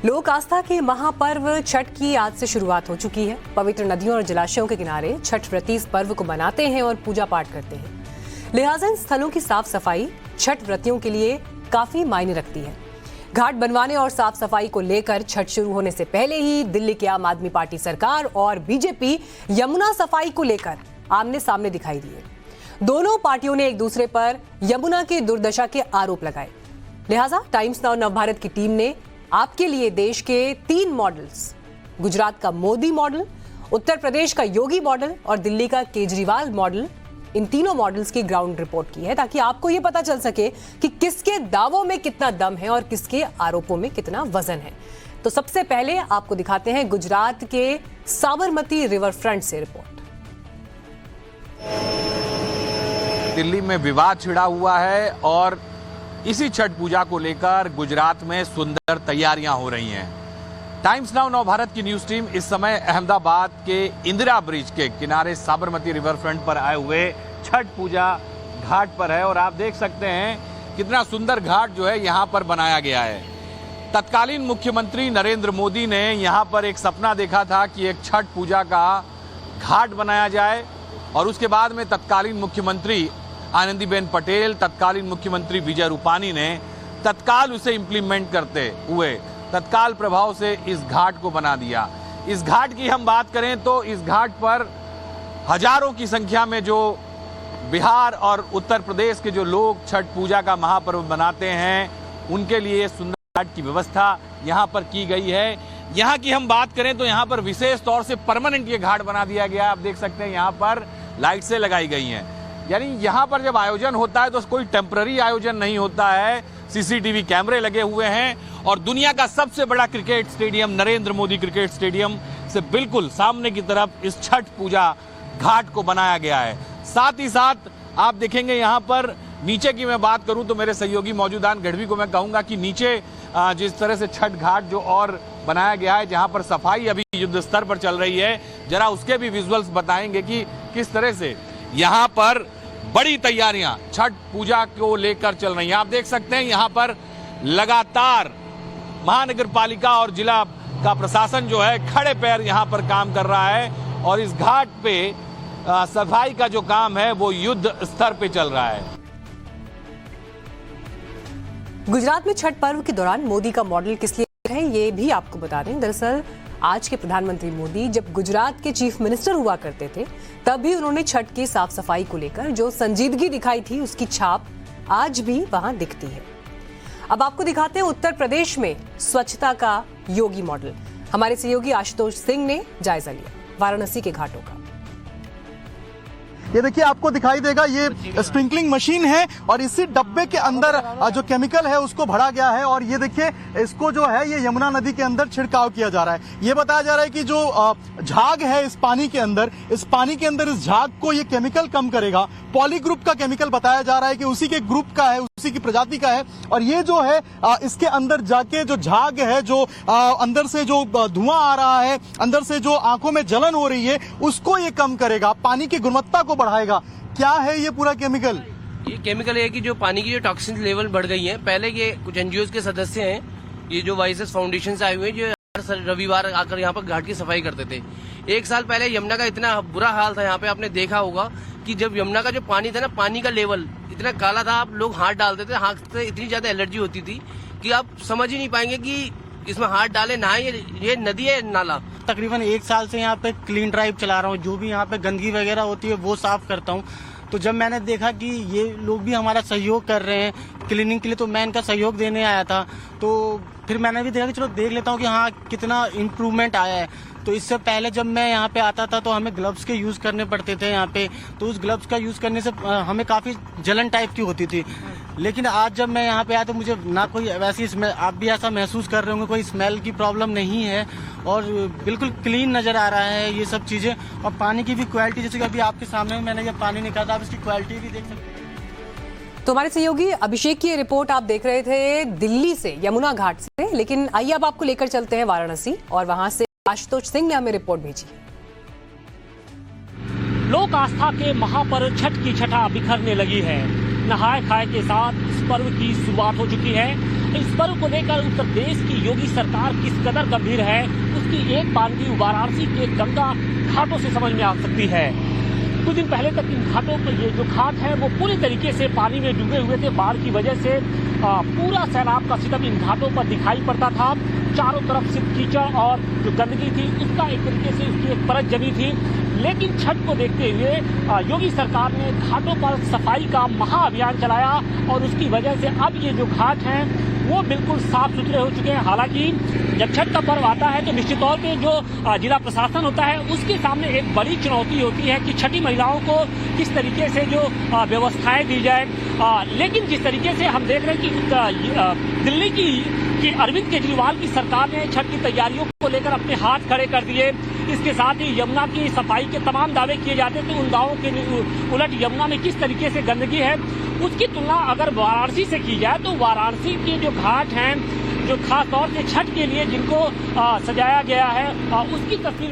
लोक आस्था के महापर्व छठ की आज से शुरुआत हो चुकी है। पवित्र नदियों और जलाशयों के किनारे छठ व्रती इस पर्व को मनाते हैं और पूजा पाठ करते हैं। लिहाजा इन स्थलों की साफ सफाई छठ व्रतियों के लिए काफी मायने रखती है। घाट बनवाने और साफ सफाई को लेकर छठ शुरू होने से पहले ही दिल्ली की आम आदमी पार्टी सरकार और बीजेपी यमुना सफाई को लेकर आमने सामने दिखाई दिए। दोनों पार्टियों ने एक दूसरे पर यमुना की दुर्दशा के आरोप लगाए। लिहाजा टाइम्स नाउ नवभारत की टीम ने आपके लिए देश के 3 मॉडल्स, गुजरात का मोदी मॉडल, उत्तर प्रदेश का योगी मॉडल और दिल्ली का केजरीवाल मॉडल, इन तीनों मॉडल्स की ग्राउंड रिपोर्ट की है ताकि आपको यह पता चल सके कि किसके दावों में कितना दम है और किसके आरोपों में कितना वजन है। तो सबसे पहले आपको दिखाते हैं गुजरात के साबरमती रिवर फ्रंट से रिपोर्ट। दिल्ली में विवाद छिड़ा हुआ है और इसी छठ पूजा को लेकर गुजरात में सुंदर तैयारियां हो रही हैं। टाइम्स नाउ नवभारत की न्यूज टीम इस समय अहमदाबाद के इंदिरा ब्रिज के किनारे साबरमती रिवर फ्रंट पर आए हुए छठ पूजा घाट पर है और आप देख सकते हैं कितना सुंदर घाट जो है यहां पर बनाया गया है। तत्कालीन मुख्यमंत्री नरेंद्र मोदी ने यहां पर एक सपना देखा था कि एक छठ पूजा का घाट बनाया जाए और उसके बाद में तत्कालीन मुख्यमंत्री आनंदीबेन पटेल, तत्कालीन मुख्यमंत्री विजय रूपानी ने तत्काल उसे इंप्लीमेंट करते हुए तत्काल प्रभाव से इस घाट को बना दिया। इस घाट की हम बात करें तो इस घाट पर हजारों की संख्या में जो बिहार और उत्तर प्रदेश के जो लोग छठ पूजा का महापर्व मनाते हैं उनके लिए सुंदर घाट की व्यवस्था यहाँ पर की गई है। यहाँ की हम बात करें तो यहाँ पर विशेष तौर से परमानेंट ये घाट बना दिया गया है। आप देख सकते हैं यहाँ पर लाइट्सें लगाई गई हैं, यानी यहाँ पर जब आयोजन होता है तो कोई टेम्पररी आयोजन नहीं होता है। सीसीटीवी कैमरे लगे हुए हैं और दुनिया का सबसे बड़ा cricket stadium Narendra Modi cricket stadium से बिल्कुल सामने की तरफ इस छठ पूजा घाट को बनाया गया है। साथ ही साथ आप देखेंगे यहाँ पर नीचे की मैं बात करूं तो मेरे सहयोगी मौजूदान गढ़वी को मैं कहूंगा कि नीचे जिस तरह से छठ घाट जो और बनाया गया है, जहां पर सफाई अभी युद्ध स्तर पर चल रही है, जरा उसके भी विजुअल्स बताएंगे कि किस तरह से यहाँ पर बड़ी तैयारियां छठ पूजा को लेकर चल रही हैं। आप देख सकते हैं यहाँ पर लगातार महानगर पालिका और जिला का प्रशासन जो है खड़े पैर यहाँ पर काम कर रहा है और इस घाट पे सफाई का जो काम है वो युद्ध स्तर पे चल रहा है। गुजरात में छठ पर्व के दौरान मोदी का मॉडल किस लिए है ये भी आपको बता दें। दरअसल आज के प्रधानमंत्री मोदी जब गुजरात के चीफ मिनिस्टर हुआ करते थे तब भी उन्होंने छठ की साफ सफाई को लेकर जो संजीदगी दिखाई थी उसकी छाप आज भी वहां दिखती है। अब आपको दिखाते हैं उत्तर प्रदेश में स्वच्छता का योगी मॉडल। हमारे सहयोगी आशुतोष सिंह ने जायजा लिया वाराणसी के घाटों का। ये देखिए आपको दिखाई देगा, ये स्प्रिंकलिंग मशीन है और इसी डब्बे के अंदर जो केमिकल है उसको भरा गया है और ये देखिए इसको जो है ये यमुना नदी के अंदर छिड़काव किया जा रहा है। ये बताया जा रहा है कि जो झाग है इस पानी के अंदर इस झाग को ये केमिकल कम करेगा। पॉली ग्रुप का केमिकल बताया जा रहा है कि उसी के ग्रुप का है, उसी की प्रजाति का है और ये जो है इसके अंदर जाके जो झाग है, जो अंदर से जो धुआं आ रहा है, अंदर से जो आंखों में जलन हो रही है उसको ये कम करेगा, पानी की गुणवत्ता को बढ़ाएगा। क्या है ये पूरा केमिकल? ये केमिकल है कि जो पानी की जो टॉक्सिन लेवल बढ़ गई है। पहले ये कुछ एनजीओ के सदस्य हैं, ये जो वाइसेस फाउंडेशन से आए हुए हैं, जो हर रविवार आकर यहाँ पर घाट की सफाई करते थे। 1 साल पहले यमुना का इतना बुरा हाल था यहाँ पे, आपने देखा होगा कि जब यमुना का जो पानी था ना, पानी का लेवल इतना काला था, आप लोग हाथ डालते थे, हाथ से इतनी ज्यादा एलर्जी होती थी कि आप समझ ही नहीं पाएंगे कि इसमें हाथ डाले नहाए, ये नदी है नाला। तकरीबन 1 साल से यहाँ पे क्लीन ड्राइव चला रहा हूँ, जो भी यहाँ पे गंदगी वगैरह होती है वो साफ करता हूँ। तो जब मैंने देखा कि ये लोग भी हमारा सहयोग कर रहे हैं क्लीनिंग के लिए, तो मैं इनका सहयोग देने आया था। तो फिर मैंने भी देखा कि चलो देख लेता हूँ कि हाँ कितना इम्प्रूवमेंट आया है। तो इससे पहले जब मैं यहाँ पे आता था तो हमें ग्लव्स के यूज करने पड़ते थे यहाँ पे, तो उस ग्लव्स का यूज करने से हमें काफी जलन टाइप की होती थी। लेकिन आज जब मैं यहाँ पे आया तो मुझे ना कोई वैसी स्मेल, आप भी ऐसा महसूस कर रहे होंगे, कोई स्मेल की प्रॉब्लम नहीं है और बिल्कुल क्लीन नजर आ रहा है ये सब चीजें। और पानी की भी क्वालिटी, जैसे कि अभी आपके सामने मैंने जब पानी निकाला, आप इसकी क्वालिटी भी देख सकते हैं। तो हमारे सहयोगी अभिषेक की रिपोर्ट आप देख रहे थे दिल्ली से, यमुना घाट से, लेकिन आइए अब आपको लेकर चलते हैं वाराणसी और वहां से आशुतोष सिंह ने हमें रिपोर्ट भेजी। लोक आस्था के महापर्व छठ की छठा बिखरने लगी है। नहाए खाए के साथ इस पर्व की शुरुआत हो चुकी है इस पर्व को लेकर उत्तर प्रदेश की योगी सरकार किस कदर गंभीर है, उसकी एक बानगी वाराणसी के गंगा घाटों से समझ में आ सकती है। कुछ दिन पहले तक इन घाटों पर ये जो घाट है वो पूरी तरीके से पानी में डूबे हुए थे। बाढ़ की वजह से पूरा सैलाब का सितम इन घाटों पर दिखाई पड़ता था। चारों तरफ सिर्फ कीचड़ और जो गंदगी थी उसका एक तरीके से उसकी एक परत जमी थी। लेकिन छठ को देखते हुए योगी सरकार ने घाटों पर सफाई का महाअभियान चलाया और उसकी वजह से अब ये जो घाट हैं वो बिल्कुल साफ सुथरे हो चुके हैं। हालांकि जब छठ का पर्व आता है तो निश्चित तौर पे जो जिला प्रशासन होता है उसके सामने एक बड़ी चुनौती होती है कि छठी महिलाओं को किस तरीके से जो व्यवस्थाएं दी जाए। लेकिन जिस तरीके से हम देख रहे हैं कि दिल्ली की अरविंद केजरीवाल की सरकार ने छठ की तैयारियों को लेकर अपने हाथ खड़े कर दिए। इसके साथ ही यमुना की सफाई के तमाम दावे किए जाते थे, उन दावों के उलट यमुना में किस तरीके से गंदगी है उसकी तुलना अगर वाराणसी से की जाए तो वाराणसी के जो घाट हैं, जो खास तौर से छठ के लिए जिनको सजाया गया है, उसकी तस्वीर